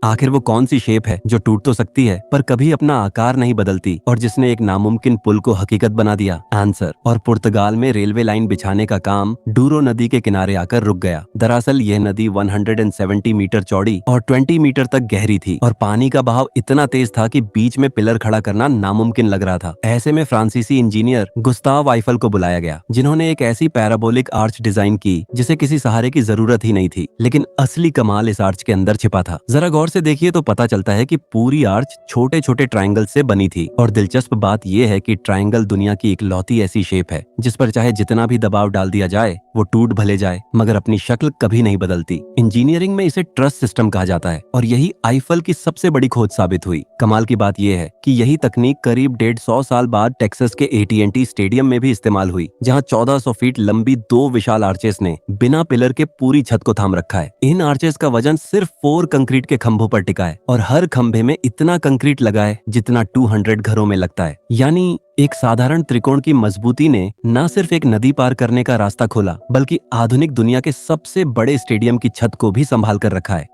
आखिर वो कौन सी शेप है जो टूट तो सकती है पर कभी अपना आकार नहीं बदलती और जिसने एक नामुमकिन पुल को हकीकत बना दिया? आंसर। और पुर्तगाल में रेलवे लाइन बिछाने का काम डूरो नदी के किनारे आकर रुक गया। दरअसल यह नदी 170 मीटर चौड़ी और 20 मीटर तक गहरी थी और पानी का बहाव इतना तेज था कि बीच में पिलर खड़ा करना नामुमकिन लग रहा था। ऐसे में फ्रांसीसी इंजीनियर गुस्ताव आइफल को बुलाया गया, जिन्होंने एक ऐसी पैराबोलिक आर्च डिजाइन की जिसे किसी सहारे की जरूरत ही नहीं थी। लेकिन असली कमाल इस आर्च के अंदर छिपा था। जरा गौर से देखिए तो पता चलता है कि पूरी आर्च छोटे छोटे ट्रायंगल से बनी थी और दिलचस्प बात यह है कि ट्रायंगल दुनिया की इकलौती ऐसी शेप है जिस पर चाहे जितना भी दबाव डाल दिया जाए वो टूट भले जाए मगर अपनी शक्ल कभी नहीं बदलती। इंजीनियरिंग में इसे ट्रस सिस्टम कहा जाता है और यही आईफल की सबसे बड़ी खोज साबित हुई। कमाल की बात यह है कि यही तकनीक करीब 150 साल बाद टेक्सास के AT&T स्टेडियम में भी इस्तेमाल हुई, जहां 1400 फीट लंबी दो विशाल आर्चेस ने बिना पिलर के पूरी छत को थाम रखा है। इन आर्चेस का वजन सिर्फ 4 कंक्रीट के खंभों पर टिका है और हर खंभे में इतना कंक्रीट लगा है जितना 200 घरों में लगता है। यानी एक साधारण त्रिकोण की मजबूती ने न सिर्फ एक नदी पार करने का रास्ता खोला बल्कि आधुनिक दुनिया के सबसे बड़े स्टेडियम की छत को भी संभाल कर रखा है।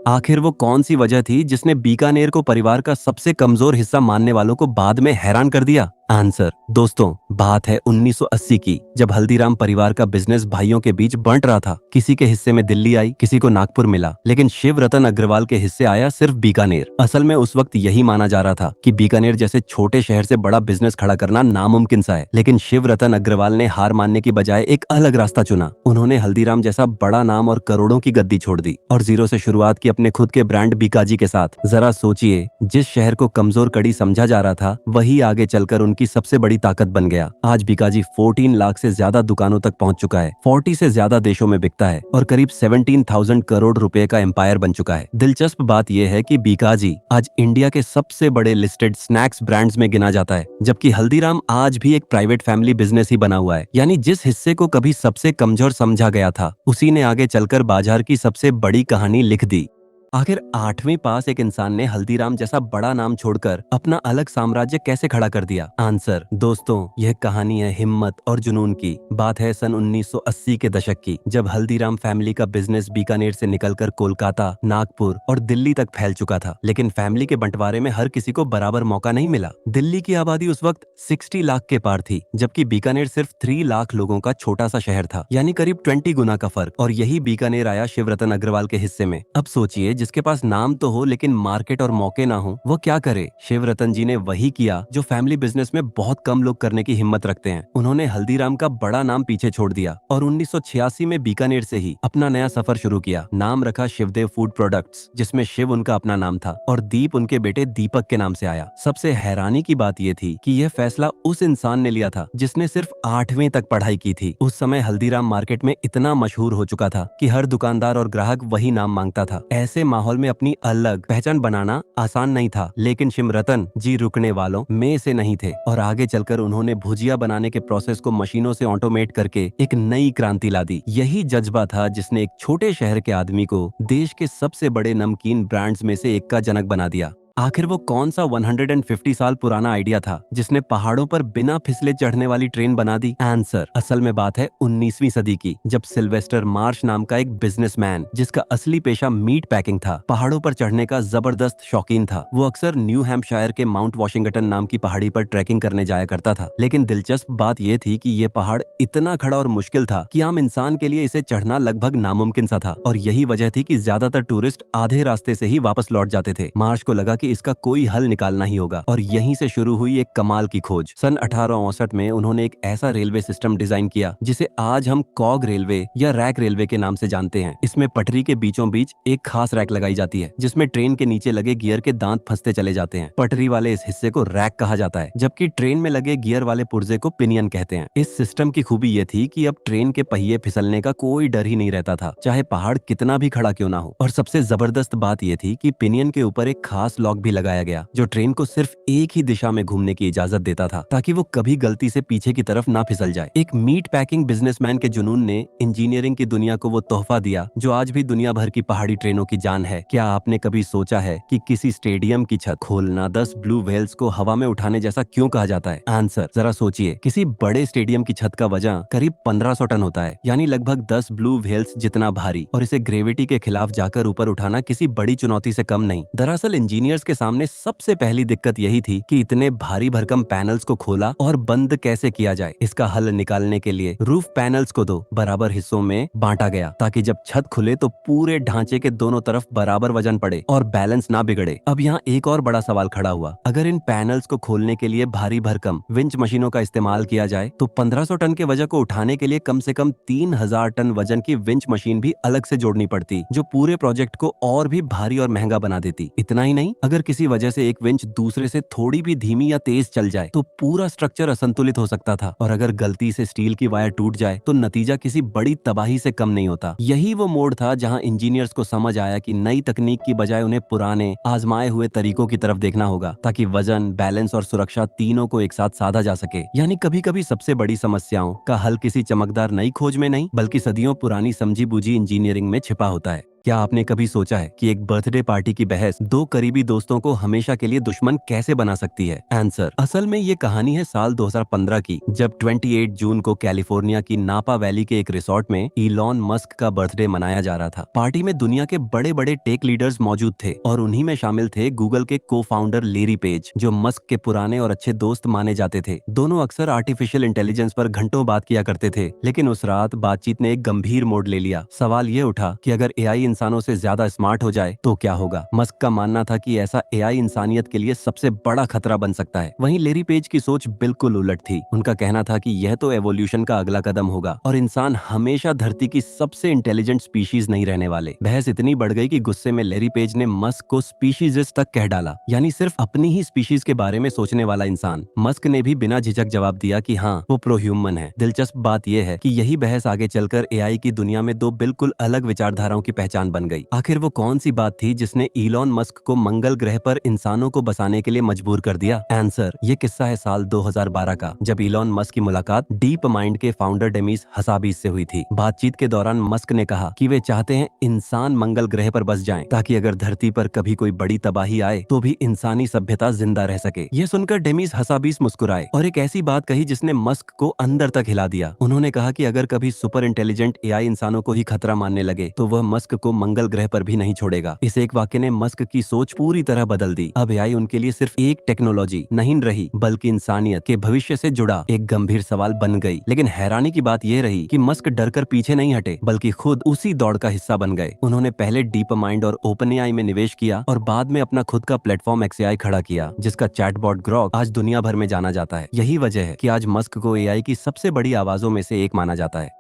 आखिर वो कौन सी वजह थी जिसने बीकानेर को परिवार का सबसे कमजोर हिस्सा मानने वालों को बाद में हैरान कर दिया? आंसर। दोस्तों, बात है 1980 की, जब हल्दीराम परिवार का बिजनेस भाइयों के बीच बंट रहा था। किसी के हिस्से में दिल्ली आई, किसी को नागपुर मिला, लेकिन शिव रतन अग्रवाल के हिस्से आया सिर्फ बीकानेर। असल में उस वक्त यही माना जा रहा था कि बीकानेर जैसे छोटे शहर से बड़ा बिजनेस खड़ा करना नामुमकिन सा है। लेकिन शिव रतन अग्रवाल ने हार मानने की बजाय एक अलग रास्ता चुना। उन्होंने हल्दीराम जैसा बड़ा नाम और करोड़ों की गद्दी छोड़ दी और जीरो से शुरुआत की अपने खुद के ब्रांड बीकाजी के साथ। जरा सोचिए, जिस शहर को कमजोर कड़ी समझा जा रहा था वही आगे चलकर उनकी सबसे बड़ी ताकत बन गया। आज बीकाजी 14 लाख से ज्यादा दुकानों तक पहुंच चुका है, 40 से ज्यादा देशों में बिकता है और करीब 17,000 करोड़ रुपए का एम्पायर बन चुका है। दिलचस्प बात यह है कि बीकाजी आज इंडिया के सबसे बड़े लिस्टेड स्नैक्स ब्रांड्स में गिना जाता है, जबकि हल्दीराम आज भी एक प्राइवेट फैमिली बिजनेस ही बना हुआ है। यानी जिस हिस्से को कभी सबसे कमजोर समझा गया था उसी ने आगे चलकर बाजार की सबसे बड़ी कहानी लिख दी। आखिर 8वीं पास एक इंसान ने हल्दीराम जैसा बड़ा नाम छोड़कर अपना अलग साम्राज्य कैसे खड़ा कर दिया? आंसर। दोस्तों, यह कहानी है हिम्मत और जुनून की। बात है सन 1980 के दशक की, जब हल्दीराम फैमिली का बिजनेस बीकानेर से निकलकर कोलकाता, नागपुर और दिल्ली तक फैल चुका था। लेकिन फैमिली के बंटवारे में हर किसी को बराबर मौका नहीं मिला। दिल्ली की आबादी उस वक्त 60 लाख के पार थी, जबकि बीकानेर सिर्फ 3 लाख लोगों का छोटा सा शहर था, यानी करीब 20 गुना का फर्क। और यही बीकानेर आया शिवरतन अग्रवाल के हिस्से में। अब सोचिए, जिसके पास नाम तो हो लेकिन मार्केट और मौके ना हो, वो क्या करे? शिवरतन जी ने वही किया जो फैमिली बिजनेस में बहुत कम लोग करने की हिम्मत रखते हैं। उन्होंने हल्दीराम का बड़ा नाम पीछे छोड़ दिया और 1986 में बीकानेर से ही अपना नया सफर शुरू किया। नाम रखा शिवदेव फूड प्रोडक्ट्स, जिसमें शिव उनका अपना नाम था और दीप उनके बेटे दीपक के नाम से आया। सबसे हैरानी की बात यह थी कि यह फैसला उस इंसान ने लिया था जिसने सिर्फ 8वीं तक पढ़ाई की थी। उस समय हल्दीराम मार्केट में इतना मशहूर हो चुका था कि हर दुकानदार और ग्राहक वही नाम मांगता था। ऐसे माहौल में अपनी अलग पहचान बनाना आसान नहीं था, लेकिन शिवरतन जी रुकने वालों में से नहीं थे और आगे चलकर उन्होंने भुजिया बनाने के प्रोसेस को मशीनों से ऑटोमेट करके एक नई क्रांति ला दी। यही जज्बा था जिसने एक छोटे शहर के आदमी को देश के सबसे बड़े नमकीन ब्रांड्स में से एक का जनक बना दिया। आखिर वो कौन सा 150 साल पुराना आइडिया था जिसने पहाड़ों पर बिना फिसले चढ़ने वाली ट्रेन बना दी? आंसर। असल में बात है 19वीं सदी की, जब सिल्वेस्टर मार्श नाम का एक बिजनेसमैन, जिसका असली पेशा मीट पैकिंग था, पहाड़ों पर चढ़ने का जबरदस्त शौकीन था। वो अक्सर न्यू हैम्पशायर के माउंट वॉशिंगटन नाम की पहाड़ी पर ट्रैकिंग करने जाया करता था। लेकिन दिलचस्प बात यह थी कि ये पहाड़ इतना खड़ा और मुश्किल था कि आम इंसान के लिए इसे चढ़ना लगभग नामुमकिन सा था और यही वजह थी कि ज्यादातर टूरिस्ट आधे रास्ते से ही वापस लौट जाते थे। मार्श को लगा कि इसका कोई हल निकालना ही होगा और यहीं से शुरू हुई एक कमाल की खोज। सन 1859 में उन्होंने एक ऐसा रेलवे सिस्टम डिजाइन किया जिसे आज हम कॉग रेलवे या रैक रेलवे के नाम से जानते हैं। इसमें पटरी के बीचों बीच एक खास रैक लगाई जाती है जिसमें ट्रेन के नीचे लगे गियर के दांत फंसते चले जाते हैं। पटरी वाले इस हिस्से को रैक कहा जाता है, जबकि ट्रेन में लगे गियर वाले पुर्जे को पिनियन कहते हैं। इस सिस्टम की खूबी ये थी कि अब ट्रेन के पहिए फिसलने का कोई डर ही नहीं रहता था, चाहे पहाड़ कितना भी खड़ा क्यों ना हो। और सबसे जबरदस्त बात यह थी कि पिनियन के ऊपर एक खास लॉक लॉक भी लगाया गया जो ट्रेन को सिर्फ एक ही दिशा में घूमने की इजाजत देता था ताकि वो कभी गलती से पीछे की तरफ ना फिसल जाए। एक मीट पैकिंग बिजनेसमैन के जुनून ने इंजीनियरिंग की दुनिया को वो तोहफा दिया जो आज भी दुनिया भर की पहाड़ी ट्रेनों की जान है। क्या आपने कभी सोचा है कि किसी स्टेडियम की छत खोलना 10 ब्लू व्हेल्स को हवा में उठाने जैसा क्यों कहा जाता है? आंसर, जरा सोचिए, किसी बड़े स्टेडियम की छत का वजन करीब 1500 टन होता है, यानी लगभग 10 ब्लू व्हेल्स जितना भारी, और इसे ग्रेविटी के खिलाफ जाकर ऊपर उठाना किसी बड़ी चुनौती से कम नहीं। दरअसल इंजीनियर्स के सामने सबसे पहली दिक्कत यही थी कि इतने भारी भरकम पैनल्स को खोला और बंद कैसे किया जाए। इसका हल निकालने के लिए रूफ पैनल्स को दो बराबर हिस्सों में बांटा गया ताकि जब छत खुले तो पूरे ढांचे के दोनों तरफ बराबर वजन पड़े और बैलेंस ना बिगड़े। अब यहाँ एक और बड़ा सवाल खड़ा हुआ, अगर इन पैनल्स को खोलने के लिए भारी भरकम विंच मशीनों का इस्तेमाल किया जाए तो 1500 टन के वजन को उठाने के लिए कम से कम 3000 टन वजन की विंच मशीन भी अलग से जोड़नी पड़ती, जो पूरे प्रोजेक्ट को और भी भारी और महंगा बना देती। इतना ही नहीं, अगर किसी वजह से एक विंच दूसरे से थोड़ी भी धीमी या तेज चल जाए तो पूरा स्ट्रक्चर असंतुलित हो सकता था, और अगर गलती से स्टील की वायर टूट जाए तो नतीजा किसी बड़ी तबाही से कम नहीं होता। यही वो मोड़ था जहां इंजीनियर्स को समझ आया कि नई तकनीक की बजाय उन्हें पुराने आजमाए हुए तरीकों की तरफ देखना होगा ताकि वजन, बैलेंस और सुरक्षा तीनों को एक साथ साधा जा सके। यानी कभी कभी सबसे बड़ी समस्याओं का हल किसी चमकदार नई खोज में नहीं बल्कि सदियों पुरानी समझी बूझी इंजीनियरिंग में छिपा होता है। क्या आपने कभी सोचा है कि एक बर्थडे पार्टी की बहस दो करीबी दोस्तों को हमेशा के लिए दुश्मन कैसे बना सकती है? आंसर, असल में ये कहानी है साल 2015 की, जब 28 जून को कैलिफोर्निया की नापा वैली के एक रिसोर्ट में इलॉन मस्क का बर्थडे मनाया जा रहा था। पार्टी में दुनिया के बड़े बड़े टेक लीडर्स मौजूद थे और उन्हीं में शामिल थे गूगल के को फाउंडर लेरी पेज, जो मस्क के पुराने और अच्छे दोस्त माने जाते थे। दोनों अक्सर आर्टिफिशियल इंटेलिजेंस पर घंटों बात किया करते थे, लेकिन उस रात बातचीत ने एक गंभीर मोड़ ले लिया। सवाल ये उठा कि अगर एआई इंसानों से ज्यादा स्मार्ट हो जाए तो क्या होगा। मस्क का मानना था कि ऐसा एआई इंसानियत के लिए सबसे बड़ा खतरा बन सकता है। वहीं लेरी पेज की सोच बिल्कुल उलट थी। उनका कहना था कि यह तो एवोल्यूशन का अगला कदम होगा और इंसान हमेशा धरती की सबसे इंटेलिजेंट स्पीशीज नहीं रहने वाले। बहस इतनी बढ़ गई कि गुस्से में लेरी पेज ने मस्क को स्पीशीजिस्ट तक कह डाला, यानी सिर्फ अपनी ही स्पीशीज के बारे में सोचने वाला इंसान। मस्क ने भी बिना झिझक जवाब दिया कि हाँ, वो प्रो ह्यूमन है। दिलचस्प बात यह है कि यही बहस आगे चलकर एआई की दुनिया में दो बिल्कुल अलग विचारधाराओं की पहचान बन गई। आखिर वो कौन सी बात थी जिसने इलॉन मस्क को मंगल ग्रह पर इंसानों को बसाने के लिए मजबूर कर दिया? आंसर, ये किस्सा है साल 2012 का, जब इलॉन मस्क की मुलाकात डीप माइंड के फाउंडर डेमिस हसाबीस से हुई थी। बातचीत के दौरान मस्क ने कहा कि वे चाहते हैं इंसान मंगल ग्रह पर बस जाएं, ताकि अगर धरती पर कभी कोई बड़ी तबाही आए तो भी इंसानी सभ्यता जिंदा रह सके। ये सुनकर डेमिस हसाबीस मुस्कुराए और एक ऐसी बात कही जिसने मस्क को अंदर तक हिला दिया। उन्होंने कहा कि अगर कभी सुपर इंटेलिजेंट एआई इंसानों को ही खतरा मानने लगे तो वह मस्क को मंगल ग्रह पर भी नहीं छोड़ेगा। इस एक वाक्य ने मस्क की सोच पूरी तरह बदल दी। अब एआई उनके लिए सिर्फ एक टेक्नोलॉजी नहीं रही, बल्कि इंसानियत के भविष्य से जुड़ा एक गंभीर सवाल बन गई। लेकिन हैरानी की बात यह रही कि मस्क डरकर पीछे नहीं हटे, बल्कि खुद उसी दौड़ का हिस्सा बन गए। उन्होंने पहले डीप माइंड और ओपन एआई में निवेश किया और बाद में अपना खुद का प्लेटफॉर्म एक्सएआई खड़ा किया, जिसका चैटबॉट ग्रॉक आज दुनिया भर में जाना जाता है। यही वजह है कि आज मस्क को एआई की सबसे बड़ी आवाजों में से एक माना जाता है।